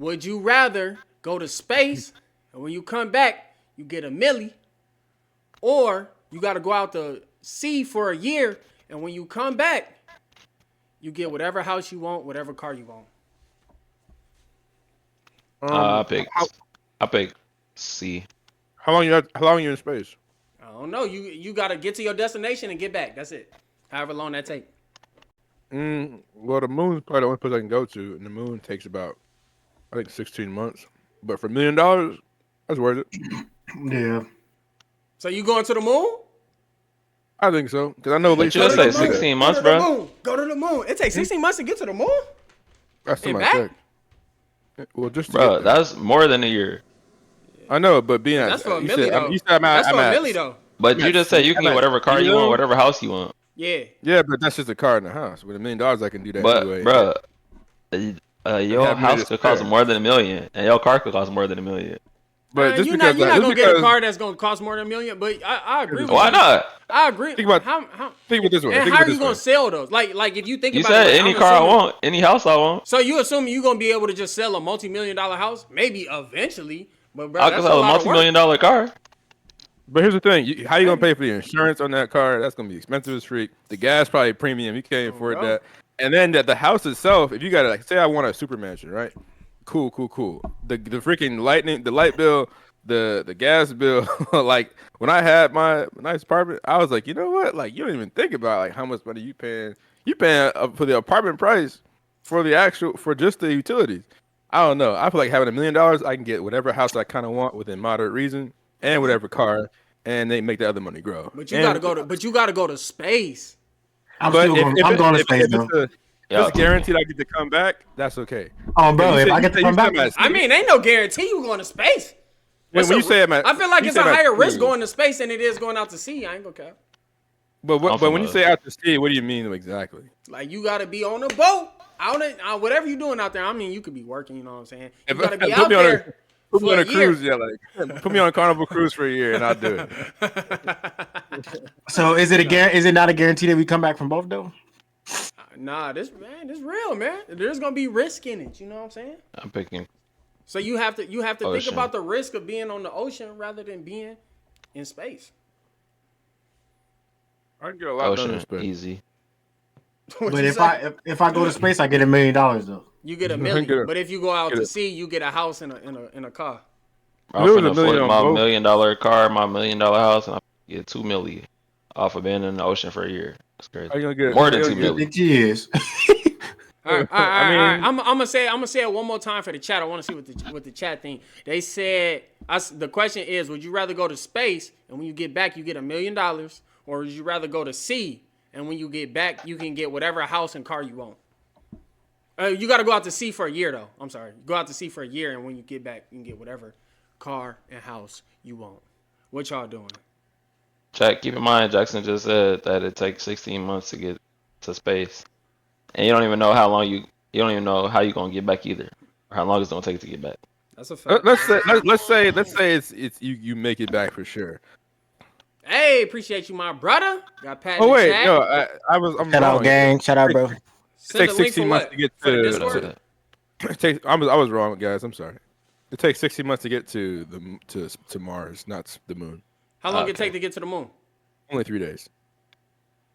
Would you rather go to space and when you come back, you get a milli, or you got to go out to sea for a year and when you come back, you get whatever house you want, whatever car you want? I pick C. How long you in space? I don't know. You got to get to your destination and get back. That's it. However long that take. Well, the moon's probably the only place I can go to, and the moon takes about, I think, 16 months. But for $1 million, that's worth it. Yeah. So you going to the moon? I think so, because I know. But you just say 16 months, bro. Go to the moon. It takes 16 months to get to the moon. That's And my back? check. Well, just to Bro, get there. that's more than a year. I know, but being That's for a you milli said, though. you said That's for a milli though. But you just said you can get whatever car you want, whatever house you want. Yeah. Yeah, but that's just a car in the house. With $1 million, I can do that But anyway. bro, your have house made could it cost fair. more than $1 million, and your car could cost more than $1 million. But just you're because not just gonna get a because- car that's gonna cost more than $1 million. But I agree with Why you. not? I agree. Think about- how think of it this way. and think how of are it you this gonna way. sell those? Like if you think You about said it, like, any I'm car I assuming- want, any house I want. So you assuming you gonna be able to just sell a multi-million-dollar house? Maybe eventually, but bro, I that's could sell a lot of work. multi-million-dollar car. But here's the thing: how you gonna pay for the insurance on that car? That's gonna be expensive as freak. The gas probably premium. You can't afford bro. that. And then the house itself, if you got to like, say I want a super mansion, right? Cool. The freaking the light bill, the gas bill. Like when I had my nice apartment, I was like, you know what? Like you don't even think about like how much money you paying. You paying for the apartment price for just the utilities. I don't know. I feel like having $1 million, I can get whatever house I kind of want within moderate reason, and whatever car, and they make the other money grow. But you gotta go to space. I'm But still going. I'm going to space though. if it's guaranteed I get to come back, that's okay. Oh, bro, You if said- I get to you come said back, I mean, ain't no guarantee you going to space. when you say I'm at, I feel like you it's a said I'm at higher risk sea. going to space than it is going out to sea. I ain't gonna cap. But I'm when you from say out to sea, what do you mean exactly? Like you gotta be on a boat, whatever you doing out there. I mean, you could be working. You know what I'm saying? You gotta be Put out me on there. Put me for on a a cruise, yeah, like put me on a Carnival cruise for a year, and I'll do it. so is it not a guarantee that we come back from both though? Nah, this real, man. There's gonna be risk in it. You know what I'm saying? I'm picking. So you have to think Ocean. about the risk of being on the ocean rather than being in space. I can get a lot done in Ocean, space. easy. What But you say? if I go to space, I get $1 million though. You get a Get million, it. but if you go out Get to it. sea, you get a house in a car. I'm There was finna $1 million flip on my both. $1 million car, my $1 million house, and I get $2 million off of being in the ocean for a year. That's crazy. How you gonna get More than how you $2 gonna million. It is. All right. I mean- I'm gonna say it one more time for the chat. I want to see what the chat think. They said the question is, would you rather go to space and when you get back you get $1 million, or would you rather go to sea and when you get back you can get whatever house and car you want? You got to go out to sea for a year though. I'm sorry, go out to sea for a year and when you get back you can get whatever car and house you want. What y'all doing? Jack, keep in mind, Jackson just said that it takes 16 months to get to space, and you don't even know how long you don't even know how you're gonna get back either, or how long it's gonna take to get back. That's a fact. let's say it's you make it back for sure. Hey, appreciate you, my brother. Got Pat. Oh in the wait, chat. no, I'm Shout out, wrong. gang. Shout out, bro. It Send takes the link 16 for months what? to get For the to. Discord? That's it. It takes. I was wrong, guys. I'm sorry. It takes 16 months to get to to Mars, not the moon. How long it Okay. take to get to the moon? Only 3 days.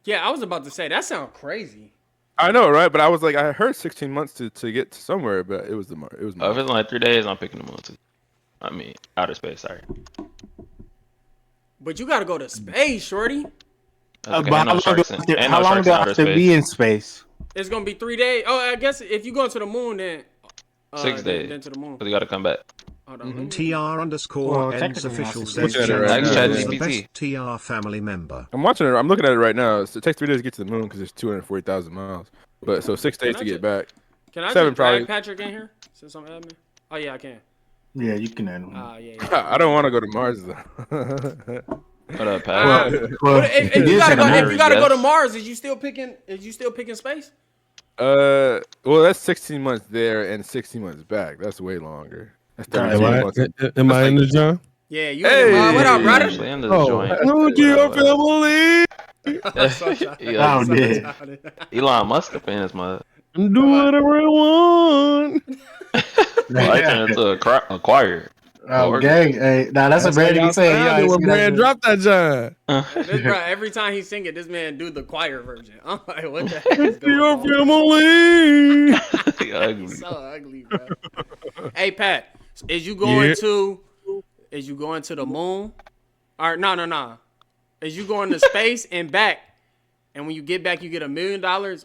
Yeah, I was about to say that sounds crazy. I know, right? But I was like, I heard 16 months to get to somewhere, but it was the Mars. It was If Mars. it's only 3 days, I'm picking the moon too. I mean, outer space. Sorry. But you gotta go to space, shorty. That's okay. But Ain't no sharks in- ain't no how long sharks do in I outer have to space. be in space? It's gonna be 3 days. Oh, I guess if you go to the moon, then 6 days. Then to the moon. Because you gotta come back. Hold on, let me- Well, TR_Ends technically official not. says Look at it right Jackson now. is Like the ChatGPT. best TR family member. I'm watching it. I'm looking at it right now. So it takes 3 days to get to the moon because it's 240,000 miles. But so 6 days Can I to ju- get back. Can I 7 just drag probably. Patrick in here since I'm admin? Oh yeah, I can. Yeah, you can handle it. Yeah. I don't want to go to Mars though. What up, Pat? Well, If it you is gotta in go, if America. you gotta go to Yes. Mars, is you still picking space? Well, that's 16 months there and 16 months back. That's way longer. That's 32 months. Am I in the John? Yeah, you. Hey! What up, brother? Actually, in the Oh, joint. hello, Gio family. Yeah, Oh, yeah. Elon Musk up in his mother. Do whatever I want. Well, I turned into a choir. Oh, gang. Hey, nah, that's what Brandon be saying. Yeah, when Brand dropped that John. This bro, every time he sing it, this man do the choir version. I'm like, what the heck is going Your on? family. Ugly. So ugly, bro. Hey Pat, is you going to the moon? Or no. Is you going to space and back? And when you get back, you get $1 million,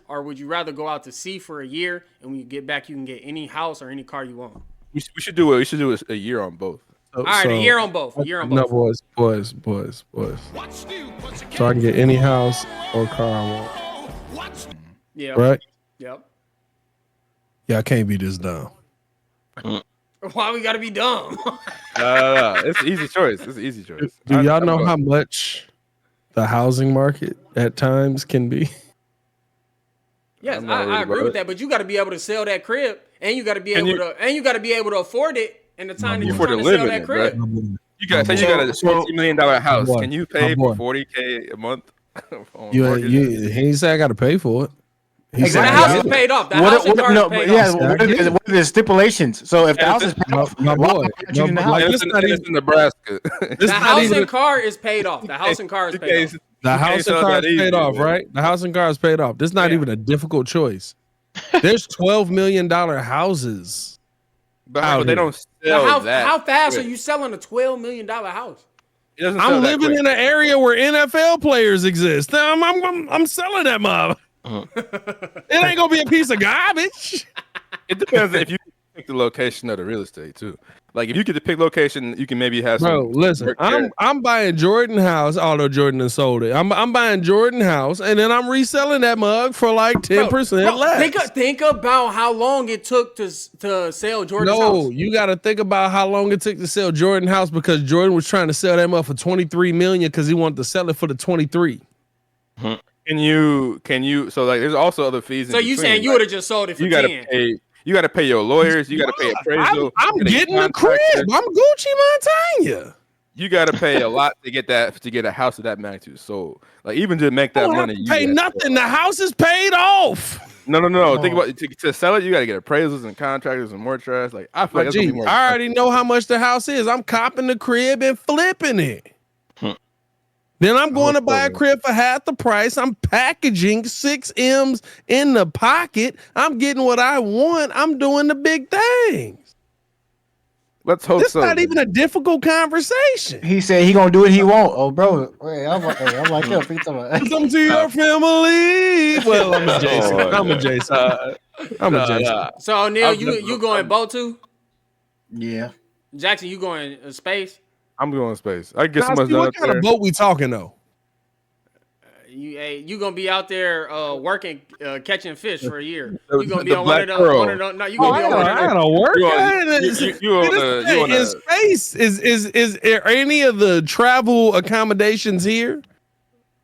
or would you rather go out to sea for a year and when you get back, you can get any house or any car you want? We should do a year on both. All right, a year on both. A year on both. No, boys. So I can get any house or car I want. Yeah. Right? Yep. Yeah, I can't be this dumb. Why we gotta be dumb? No. It's an easy choice. It's an easy choice. Do y'all know how much the housing market at times can be? Yes, I'm not worried I agree about with it. that, but you got to be able to sell that crib, and you got to be able to afford it in the time that you're afford trying to to live sell in that it, crib. You got a $20 million house. boy. Can you pay My boy. for $40K a month? on You mortgage? he ain't say I got to pay for it. He Exactly. said The I house got is it. paid off. The house and car is paid off. What are the stipulations? So if the house is paid off, My why boy. not you in the No, house? like, And this it's not in even- Nebraska. This The not house even- and car is paid off. The house and car is paid off. The house and car is paid off, right? The house and car is paid off. This is not Yeah. even a difficult choice. There's $12 million houses. But they don't Now, sell that. how fast quick. are you selling a $12 million house? It doesn't sell I'm that living quick. in an area where NFL players exist. I'm selling that mob. It ain't gonna be a piece of garbage. It depends if you pick the location of the real estate too. Like if you get to pick location, you can maybe have Bro, some. listen, work there. I'm buying Jordan House, although Jordan has sold it. I'm buying Jordan House, and then I'm reselling that mug for like 10% Bro, less. think about how long it took to sell Jordan's No, house. you got to think about how long it took to sell Jordan House because Jordan was trying to sell that mug for $23 million because he wanted to sell it for the 23. Can you? So like, there's also other fees. So you saying you would have just sold it for you gotta 10? pay. You got to pay your lawyers. You got to pay appraisal. I'm you gotta getting get a crib. contractors. I'm Gucci Montana. You got to pay a lot to get a house of that magnitude sold. Like even to make I that don't have money, to you pay gotta- nothing. The house is paid off. No. Think about to sell it. You got to get appraisals and contractors and more trash. Like I feel like But that's gonna gee, be more. I already know how much the house is. I'm copping the crib and flipping it. Then I'm going to buy a crib for half the price. I'm packaging 6 M's in the pocket. I'm getting what I want. I'm doing the big things. Let's hope It's so. not even a difficult conversation. He said he gonna do what he want. Oh, bro, hey, I'm like, yo, what you talking about? Come to your family. Well, I'm a Jason. I'm a Jason. I'm a Jason. So Neil, you going boat too? Yeah. Jackson, you going space? I'm going to space. I can get so Nah, much see, done what up kind there. of boat we talking though? You gonna be out there working, catching fish for a year. The- You gonna be the on one of Black those. Pearl. No, you Oh, gonna be on one of I those. gotta work. You on- It's- you on it is a- the you thing, on in a- space is there any of the travel accommodations here?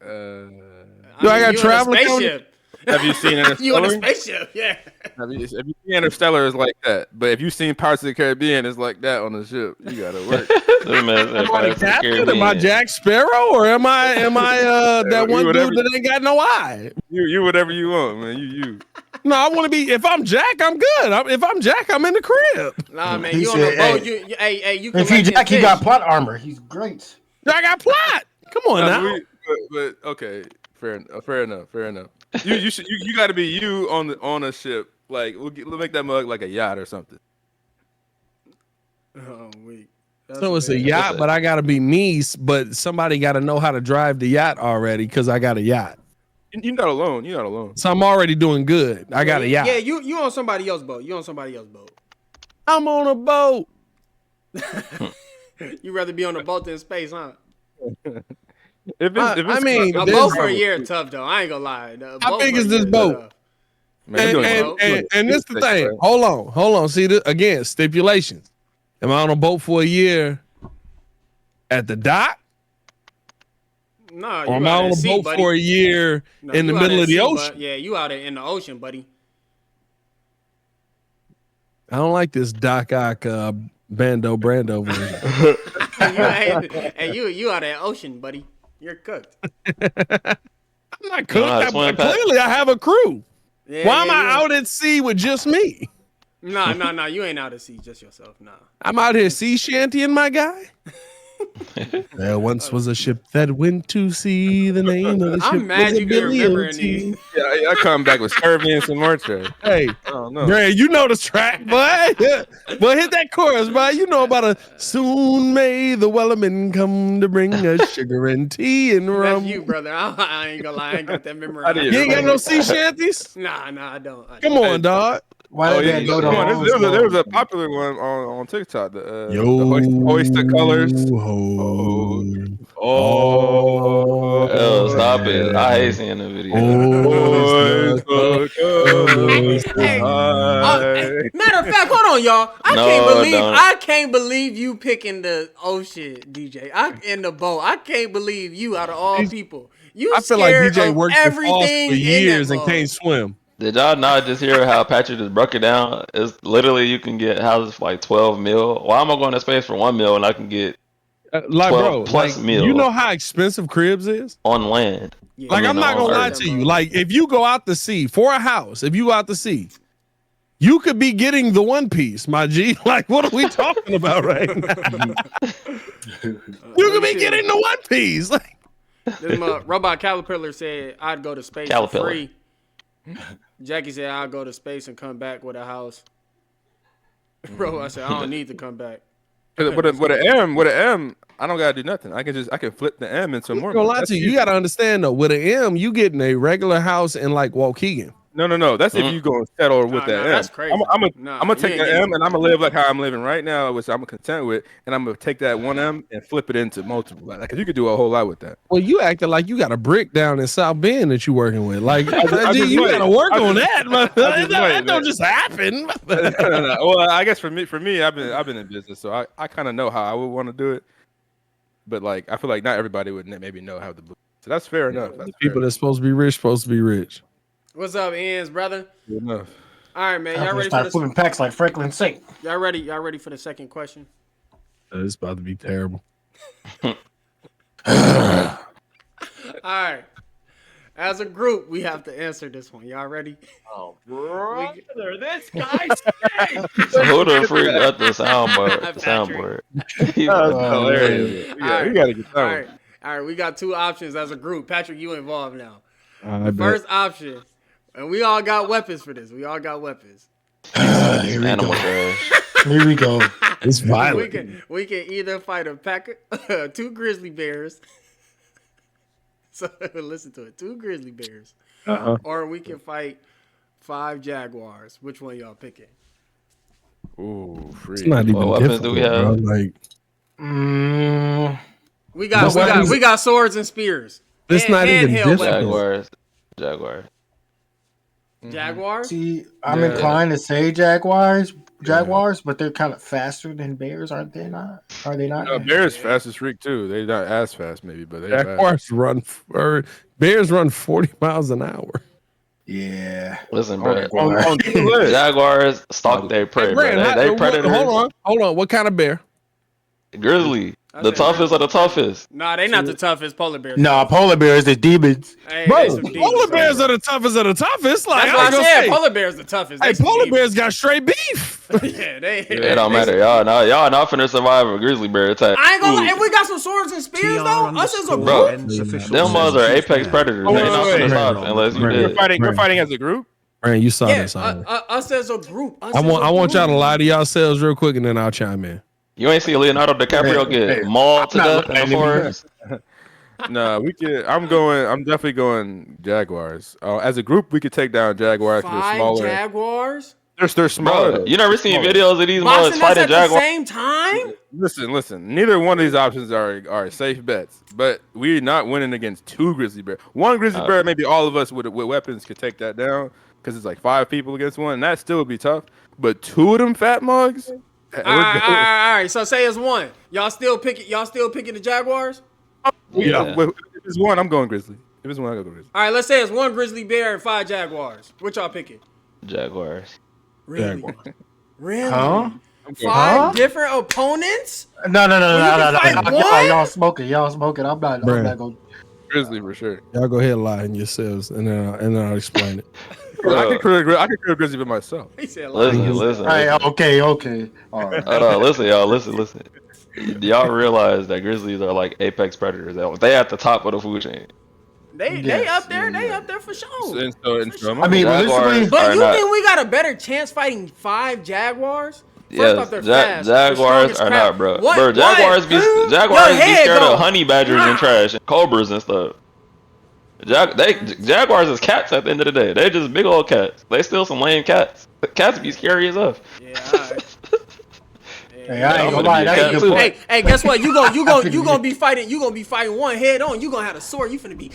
Do I got you in a travel spaceship. Have you seen You in a Interstellar? spaceship? Yeah. Have you seen Interstellar? Is like that. But if you've seen Pirates of the Caribbean, it's like that on the ship. You gotta work. Am I the captain? Am I Jack Sparrow, or am I that You one whatever- dude that ain't got no eye? you whatever you want, man. You. No, I want to be. If I'm Jack, I'm good. If I'm Jack, I'm in the crib. Nah, man, He you on the said, boat. hey. You If he collecting Jack, he fish. got plot armor. He's great. I got plot. Come on now. But okay, fair enough. You got to be you on a ship. Like we'll make that mug like a yacht or something. Oh, wait. So it's a yacht, but I gotta be me. But somebody got to know how to drive the yacht already because I got a yacht. You're not alone. You're not alone. So I'm already doing good. I got a yacht. Yeah, you on somebody else's boat. You on somebody else's boat. I'm on a boat. You rather be on a boat than space, huh? I mean, A There's- boat for a year tough though. I ain't gonna lie. How big is this boat? And this the thing. Hold on. See, again, stipulations. Am I on a boat for a year at the dock? No, Or am I on a boat for a year in the middle of the ocean? Yeah, you out in the ocean, buddy. I don't like this Doc Ock Bando Brando version. you out in the ocean, buddy. You're cooked. I'm not cooked. Clearly, I have a crew. Yeah, Why am I you- out at sea with just me? Nah. You ain't out to sea just yourself. Nah. I'm out here sea shantying my guy. There once was a ship that went to sea. The name of the ship I'm mad was a you can remember Billy any. O.T. Yeah, I come back with scurvy and some more trash. Hey, I don't know. Grant, you know the track, boy. Boy, hit that chorus, boy. You know about a soon may the Wellerman come to bring us sugar and tea and That's rum. you, brother. I ain't gonna lie. I ain't got that memory. I did. You ain't got no sea shanties? Nah, I don't. Come on, dog. Why Oh did yeah, that go to come on. Holmes There was a Mall? popular one on TikTok. The Yo, oyster colors. ho. Oh, Oh, stop it! I hate seeing the video. Oyster colors. Hey, Hi. matter of fact, hold on, y'all. No, I can't believe you picking the shit, DJ. In the boat. I can't believe you out of all people. You I feel like scared DJ of worked in Foss everything for years in and that can't boat. swim. Did y'all not just hear how Patrick just broke it down? It's literally you can get houses for like 12 mil. Why am I going to space for 1 mil and I can get Like, 12 bro, plus like, meal. you know how expensive cribs is? on land? Yeah. Like, I I'm mean, not gonna on lie Earth. to you. Like, if you go out to sea for a house, if you go out to sea, you could be getting the one piece, my G. Like, what are we talking about right now? You could be getting the one piece. Like, This robot caterpillar said I'd go to space Caterpillar. for free. Jackie said I'll go to space and come back with a house. Bro, I said I don't need to come back. With an M, I don't gotta do nothing. I can flip the M into more. I'm gonna lie That's to you. You easy. gotta understand though, with an M, you getting a regular house in like Waukegan. No. That's if you go and settle with Nah, that M. that's crazy. I'm Nah, gonna you take ain't that getting M and I'm gonna live like how I'm living right now, which I'm content with, and I'm gonna take that one M and flip it into multiple. Like, 'cause you could do a whole lot with that. Well, you acting like you got a brick down in South Bend that you working with. Like, I G, just you might. gotta work I on just- that. Man. I just That might, don't man. just happen. No. Well, I guess for me, I've been in business, so I kind of know how I would want to do it. But like, I feel like not everybody would maybe know how to. So that's fair enough. That's People that's supposed to be rich, supposed to be rich. What's up, Ian's brother? fair enough. All right, man. I'm Y'all gonna ready for start this? flipping packs like Franklin Saint. Y'all ready? Y'all ready for the second question? It's about to be terrible. All right. As a group, we have to answer this one. Y'all ready? Oh, brother, this guy. So who the freak got the soundboard? Patrick. Soundboard. He That was was- hilarious. All right. We gotta get that All one. right. All right. We got two options as a group. Patrick, you involved now. I The bet. first option, and we all got weapons for this. We all got weapons. Here we Animal go. trash. Here we go. It's violent. We can either fight a pack of two grizzly bears. So listen to it. 2 grizzly bears. Or we can fight 5 jaguars. Which one y'all picking? Ooh, free. It's not even What weapons difficult, do we have? bro. Like, Mm, We got swords and spears. it's And not even handheld difficult. weapons. Jaguars. Jaguars? see, I'm Yeah. inclined to say Jaguars, but they're kind of faster than bears, aren't they? Not? Are they not? Bears fast as freak too. They're not as fast maybe, but they're fast. Jaguars run, or bears run 40 miles an hour. Yeah. Listen, bro. On two legs. Jaguars stalk their prey, bro. Grant, They predators. Hold on. What kind of bear? Grizzly. I The said toughest of the toughest. Nah, they not the toughest polar bears. No, polar bears, they're demons. Hey, Bro, they some demons, polar bro. bears are the toughest of the toughest. Like, That's what I gonna said. say, Polar bears the toughest. They hey, some polar demons. bears got straight beef. Yeah, they. It don't matter. Y'all not finna survive a grizzly bear attack. I ain't gonna lie. Ooh. If we got some swords and spears, though, us as a Bro, group. Them ones are apex predators. Oh, They not wait, finna wait. stop unless you Right. did. We're fighting as a group. Brand, you saw Yeah, this. Simon. us as a group. I want y'all to lie to yourselves real quick, and then I'll chime in. You ain't see Leonardo DiCaprio get mauled to I'm not death in the lying to you. forest. No, we could. I'm definitely going Jaguars. As a group, we could take down Jaguars. 'Cause they're 5 smaller. jaguars. They're smaller. Bro, you never seen videos of these Boxing mugs us fighting at the jaguars? same time. Listen. Neither one of these options are safe bets. But we're not winning against 2 grizzly bears. One grizzly bear, maybe all of us with weapons could take that down because it's like 5 people against one, and that still would be tough. But 2 of them fat mugs. All right. So say it's 1. Y'all still picking the jaguars. Yeah. If it's 1, I'm going grizzly. If it's 1, I go grizzly. All right. Let's say it's 1 grizzly bear and 5 jaguars. Which y'all picking? Jaguars. Really? Really? Huh? 5 different opponents? No. you can fight one? Y'all smoking. I'm not going. Grizzly for sure. Y'all go ahead and lie in yourselves, and then I'll explain it. could kill a grizzly by myself. He said, Listen. All right, okay. All right. Hold on, listen, y'all. Listen. Do y'all realize that grizzlies are like apex predators? They at the top of the food chain. They Yes, up there. They up there for sure. And so I mean, Jaguars realistically, But are you not- think we got a better chance fighting 5 Jaguars? First Yes, off, they're fast. Jaguars Strongest are crap. not, bro. What? Bro, Jaguars be scared go. of honey badgers and trash and cobras and stuff. Jaguars is cats at the end of the day. They just big old cats. They still some lame cats. Cats be scary as fuck. Yeah, all right. hey, I ain't I'm gonna gonna lie. be a That cat ain't too. good Hey, point. hey, guess what? You gonna be fighting. You gonna be fighting one head on. You gonna have a sword. You finna be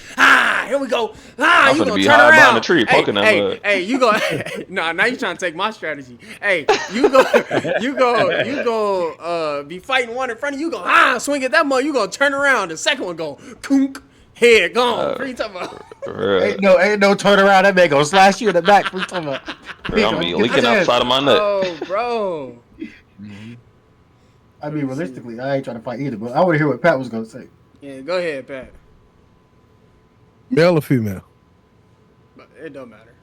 here we go. I'm You finna gonna be turn high around. behind the tree, hey, poking that hey, mug. hey, you go. Nah, now you trying to take my strategy. Hey, you go. Be fighting one in front of you. Go swing at that mug. You gonna turn around. The second one go kunk. Head gone. What are you talking about? For real. Ain't no turn around. That man gonna slash you in the back. What you talking about? For real, I'm gonna be leaking outside of my neck. Oh, bro. I mean, realistically, I ain't trying to fight either, but I want to hear what Pat was gonna say. Yeah, go ahead, Pat. Male or female? But it don't matter.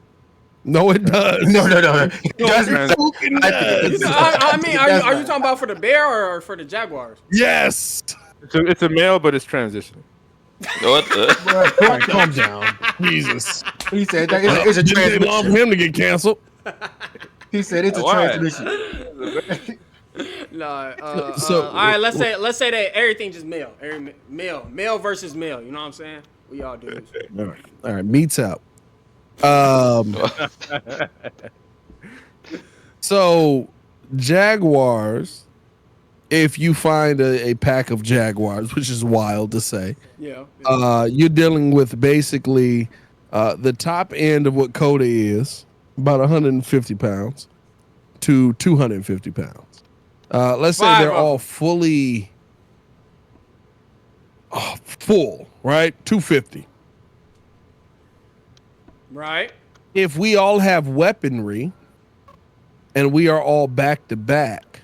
No, it does. No. It does It matter. fucking I does. think I mean, It are does you matter. talking about for the bear or for the Jaguars? Yes. It's a male, but it's transitioning. What the? All right, calm down. Jesus. He said that it's a Didn't take long for transmission. him to get canceled. He said it's a Why? transmission. No. So- All right, let's say that everything just male, male versus male. You know what I'm saying? We all do this. All right, meets out. So Jaguars, if you find a pack of Jaguars, which is wild to say, Yeah. you're dealing with basically the top end of what Coda is, about 150 pounds to 250 pounds. Let's say 5 they're of all fully full, right? 250. Right. If we all have weaponry and we are all back to back,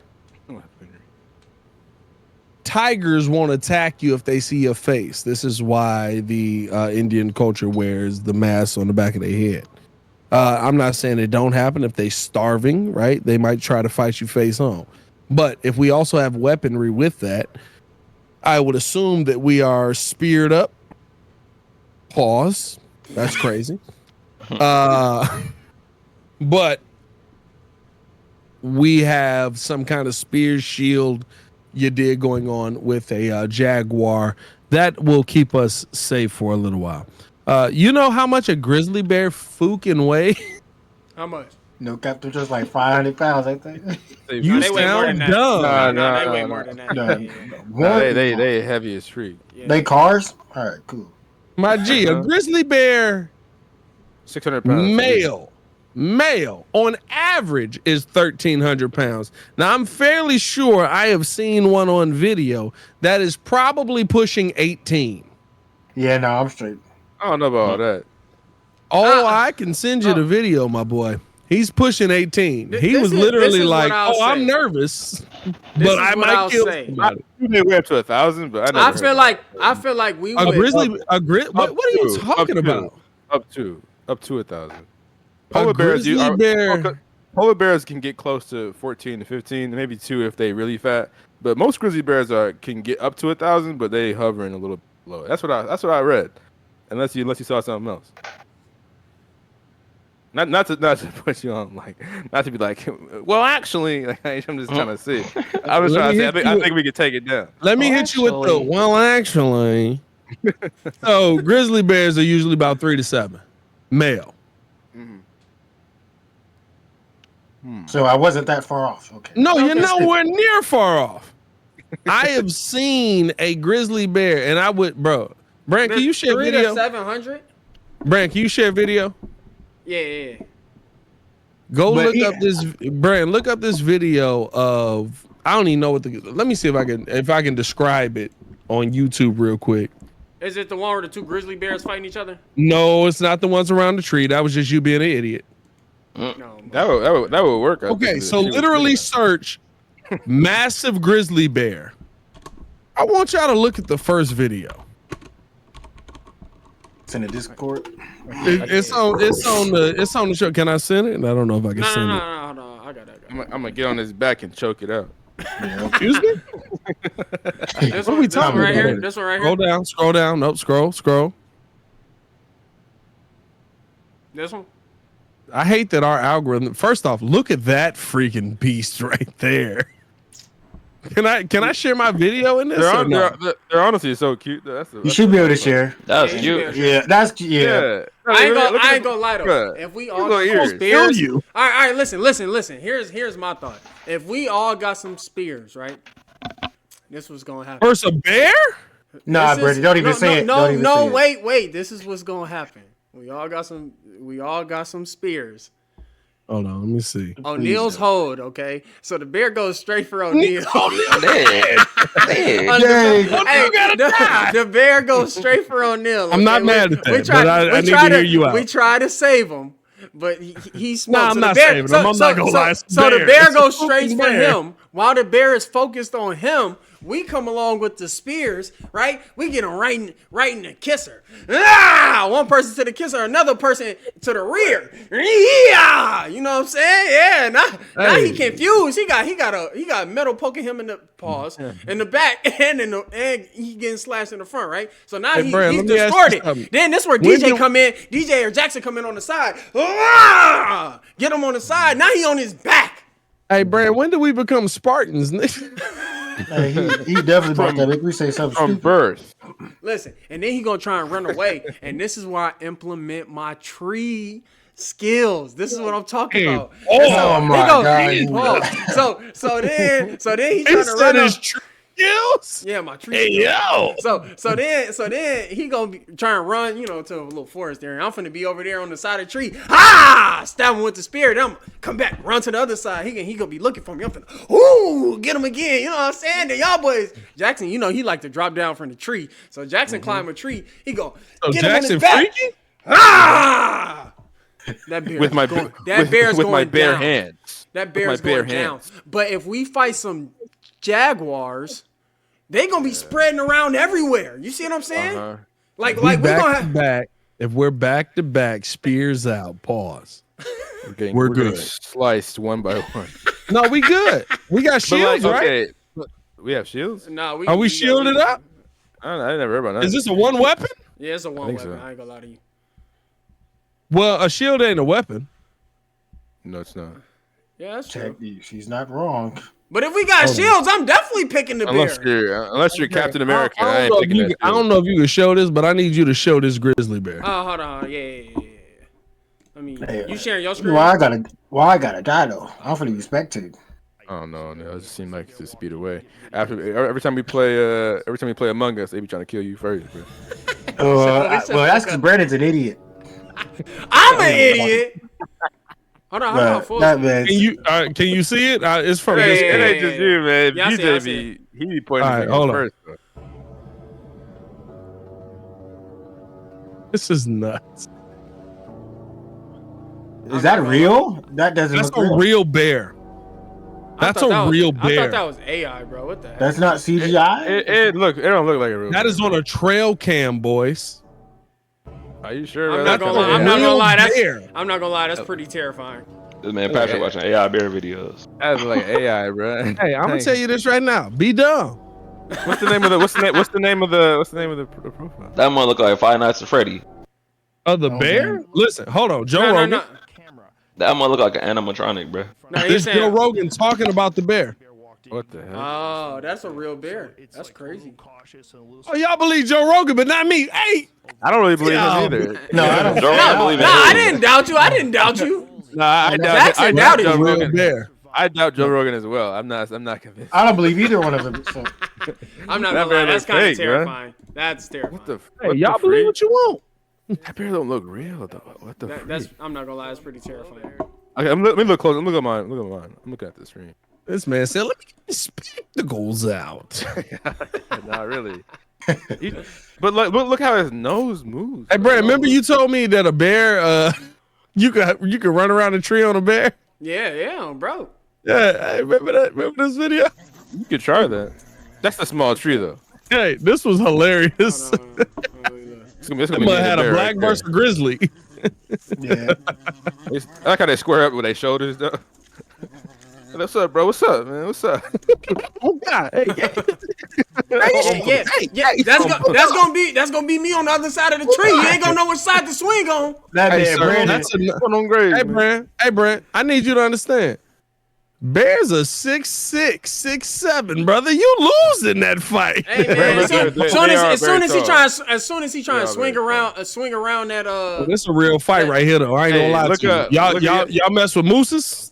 tigers won't attack you if they see your face. This is why the Indian culture wears the mask on the back of their head. I'm not saying it don't happen if they starving, right? They might try to fight you face on. But if we also have weaponry with that, I would assume that we are speared up. Pause. That's crazy. But we have some kind of spear shield you did going on with a Jaguar that will keep us safe for a little while. You know how much a grizzly bear can weigh? How much? No, Captain, just like 500 pounds, I think. You They weigh more than sound that. dumb. No, they no, weigh no. more than that. No, Yeah. They heavy as street. Yeah. They cars? All right, cool. My G, a grizzly bear 600 pounds. male on average is 1,300 pounds. Now I'm fairly sure I have seen one on video that is probably pushing 18. Yeah, no, I'm straight. I don't know about all that. Oh, I can send you the video, my boy. He's pushing 18. He This was is- literally this is like, what I'll I'm say. nervous, but is I what might I'll kill say. somebody. You may weigh up to 1,000, but I never I heard feel that. like we A would. grizzly, what are you talking about? Up to 1,000. A grizzly bear. Polar bears can get close to 14 to 15, maybe 2 if they really fat. But most grizzly bears can get up to 1,000, but they hovering a little low. That's what I read. Unless you saw something else. Not to put you on not to be like, well, actually, I'm just trying to see. I was Let trying me to say, hit I you think we could take it down. Let me hit you with the actually. So grizzly bears are usually about 3 to 7, male. So I wasn't that far off. Okay. No, you're nowhere near far off. I have seen a grizzly bear, and I would, bro. Brand, can you share 3 to video? 700? Brand, can you share video? Yeah. Go But look yeah. up this, Brand. Look up this video of. I don't even know what the. Let me see if I can describe it on YouTube real quick. Is it the one where the 2 grizzly bears fighting each other? No, it's not the ones around the tree. That was just you being an idiot. No. That would work. I Okay, think, so if she was literally good. search massive grizzly bear. I want y'all to look at the first video. in the Discord. It's on the show. Can I send it? I don't know if I can No, send no, it. no, no, I got it. I'm gonna get on his back and choke it out. Excuse me? This What are one, we this one talking right about? here. This one right Scroll here. down, scroll down. Nope, scroll. This one. I hate that our algorithm. First off, look at that freaking beast right there. Can I share my video in this? or no? They're honestly so cute. You should be able to share. That was Yeah, cute. Yeah, that's yeah. Yeah. I ain't Look at gonna lie though. bruh. If we Look all at got ears. some spears, you. all right, listen. Here's my thought. If we all got some spears, right? This was gonna happen. Versus a bear? Nah, This is- Brady, don't even say it. No, Don't even say it. wait. This is what's gonna happen. We all got some spears. Hold on, let me see. O'Neal's hold, okay? So the bear goes straight for O'Neal. Dead. Dead. Yay. The bear goes straight for O'Neal. I'm not mad at that, but I need to hear you out. We try to save him, but he smokes. Nah, I'm So not the bear, saving him. I'm not gonna lie. It's So the bear. bear It's a goes straight fucking for bear. him. While the bear is focused on him, we come along with the spears, right? We get him right in the kisser. Ah! One person to the kisser, another person to the rear. Yeah! You know what I'm saying? Yeah. Now he confused. He got metal poking him in the paws, in the back, and he getting slashed in the front, right? So now Hey, Brad, he's let me ask you distorted. something. Then this where When DJ do- come in. DJ or Jackson come in on the side. Ah! Get him on the side. Now he on his back. Hey, Brad, when did we become Spartans? nigga? Hey, he definitely about that. Make me say something From stupid. birth. Listen, and then he gonna try and run away. And this is where I implement my tree skills. This is what I'm talking about. Oh my He God. So then he He trying to said run his up. skills. Yeah, my tree. Hey, skills. yo. So then he gonna be trying to run, to a little forest there, and I'm finna be over there on the side of the tree. Ah! Stab him with the spear. Then I'm come back, run to the other side. He gonna be looking for me. I'm finna, ooh, get him again. You know what I'm saying? Then y'all boys, Jackson, he like to drop down from the tree. So Jackson climb a tree. He go So get him on his Jackson back. freaky? Ah! That bear With my going, with, that bear's with my going bare down. hands. That my bear's bare going down. hands. But if we fight some jaguars, they gonna be spreading around everywhere. You see what I'm saying? Uh-huh. Like We we back gonna to have. back. If we're back to back, spears out. Pause. We're We're getting good. sliced one by one. No, we good. We got But shields, like, right? okay, we have shields. Nah, Are we shielded up? I never heard about that. Is this a one weapon? Yeah, it's a one think weapon. so. I ain't gonna lie to you. Well, a shield ain't a weapon. No, it's not. Yeah, that's true. She's not wrong. But if we got shields, I'm definitely picking the Unless bear. you're Captain America. I ain't don't, know if picking you, that I don't shield. know if you can show this, but I need you to show this grizzly bear. Oh, hold on. Yeah. I mean, Hey, you sharing your screen? Why I gotta die though? I'm finna be spectated. I don't know. No, it just seemed like it's just speed away. Every time we play Among Us, they be trying to kill you first. Bro. Well, that's because Brandon's an idiot. I'm an idiot. Hold on. But Full that screen. man, Can you see it? It's from Yeah, this. yeah, It yeah. ain't just you, man. Yeah, I see it, I DJ see he be pointing All right, at hold on. first. Bro. This is nuts. is that real? That doesn't That's look a real. real bear. I That's thought that a was- real I bear. thought that was AI, bro. What the heck? That's not CGI. It don't look like a real. That is on a trail cam, boys. Are you sure? I'm bro? not That's gonna lie. a I'm not real gonna lie. bear. I'm not gonna lie. That's pretty terrifying. This man Patrick watching AI bear videos. That's like AI, bro. Hey, I'm gonna tell you this right now. Be dumb. What's the name of the profile? That one look like Five Nights at Freddy. Of the Oh, bear? man. Listen, hold on. Joe No, Rogan. no. That one look like an animatronic, bro. No, he's This saying. Joe Rogan talking about the bear. What the hell? Oh, that's a real bear. That's crazy. Oh, y'all believe Joe Rogan, but not me. Hey, I don't really believe Yeah. him either. No, I don't. Joe Rogan believe in No, I aliens. didn't doubt you. I didn't doubt you. Nah, I Jackson doubt doubted Joe you. real Rogan. bear. I doubt Joe Rogan as well. I'm not convinced. I don't believe either one of them. So. I'm not That gonna lie. bear That's looks kind of fake, bro. terrifying. That's terrifying. What the? Hey, what y'all the believe freak? what you want. That bear don't look real though. What the? That's. freak? I'm not gonna lie. That's pretty terrifying. Okay, let me look close. Look at mine. I'm looking at the screen. This man said, let me get the spectacles out. Not really. But look how his nose moves. Hey, Brad, remember you told me that a bear, you could run around a tree on a bear? Yeah, bro. Yeah, hey, remember that? Remember this video? You could try that. That's a small tree though. Hey, this was hilarious. Hold on. It's That gonna be mud me and had the a bear black right there. versus grizzly. Yeah. I like how they square up with their shoulders though. What's up, bro? What's up, man? What's up? Oh God! Hey, Yeah. That's gonna be me on the other side of the tree. You ain't gonna know which side to swing on. That Hey, man, sir, Brandon. that's a, What's on grade? hey, man? Brent. Hey, Brent. I need you to understand. Bears are 6'6", 6'7", brother. You losing that fight. Hey man, Brandon, as soon they as are he very trying, tall. as soon as he trying to They are very swing around that This is a real fight right here, though. I ain't Hey, gonna lie look to you. up- Y'all, look y'all, at- y'all mess with mooses.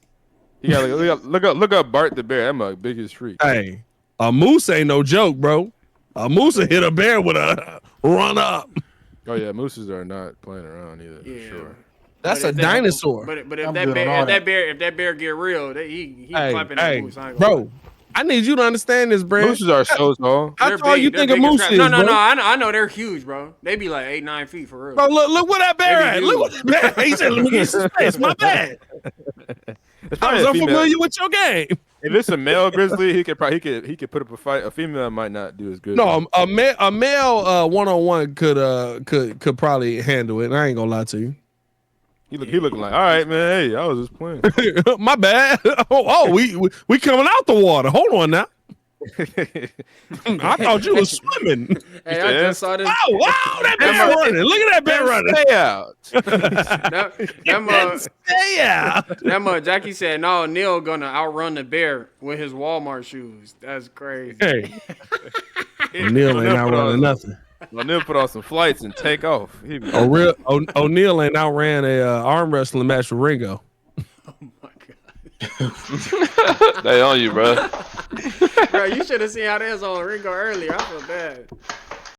You gotta look up Bart the bear. That mug big as street. Hey, a moose ain't no joke, bro. A moose will hit a bear with a run up. Oh yeah, mooses are not playing around either. Yeah. For sure. That's But a if that- dinosaur. But if I'm that good on all bear if that bear get real, he clapping hey, that moose. I ain't gonna lie. bro, I need you to understand this, Brent. Mooses are so tall. How They're tall big, you they're think a big as moose crap. is, No, bro? I know they're huge, bro. They be like 8-9 feet for real. Bro, look where that bear They at. be Look what that bear. He said, "Let me get some space." My bad. It's I probably was a female. unfamiliar with your game. If it's a male grizzly, he could put up a fight. A female might not do as good. No, a male one-on-one could probably handle it. I ain't gonna lie to you. he looking like, all right, man. Hey, I was just playing. My bad. We coming out the water. Hold on now. I thought you was swimming. Hey, I just saw this. Oh wow, that bear running. Look at that bear running. Stay out. Stay out. That mug, Jackie said, no, Neil gonna outrun the bear with his Walmart shoes. That's crazy. Hey, O'Neal ain't outrunning nothing. O'Neal put on some flights and take off. He be- O'Neal ain't outran a arm wrestling match with Ringo. They on you, bro. Bro, you should have seen how they was on Ringo earlier. I feel bad.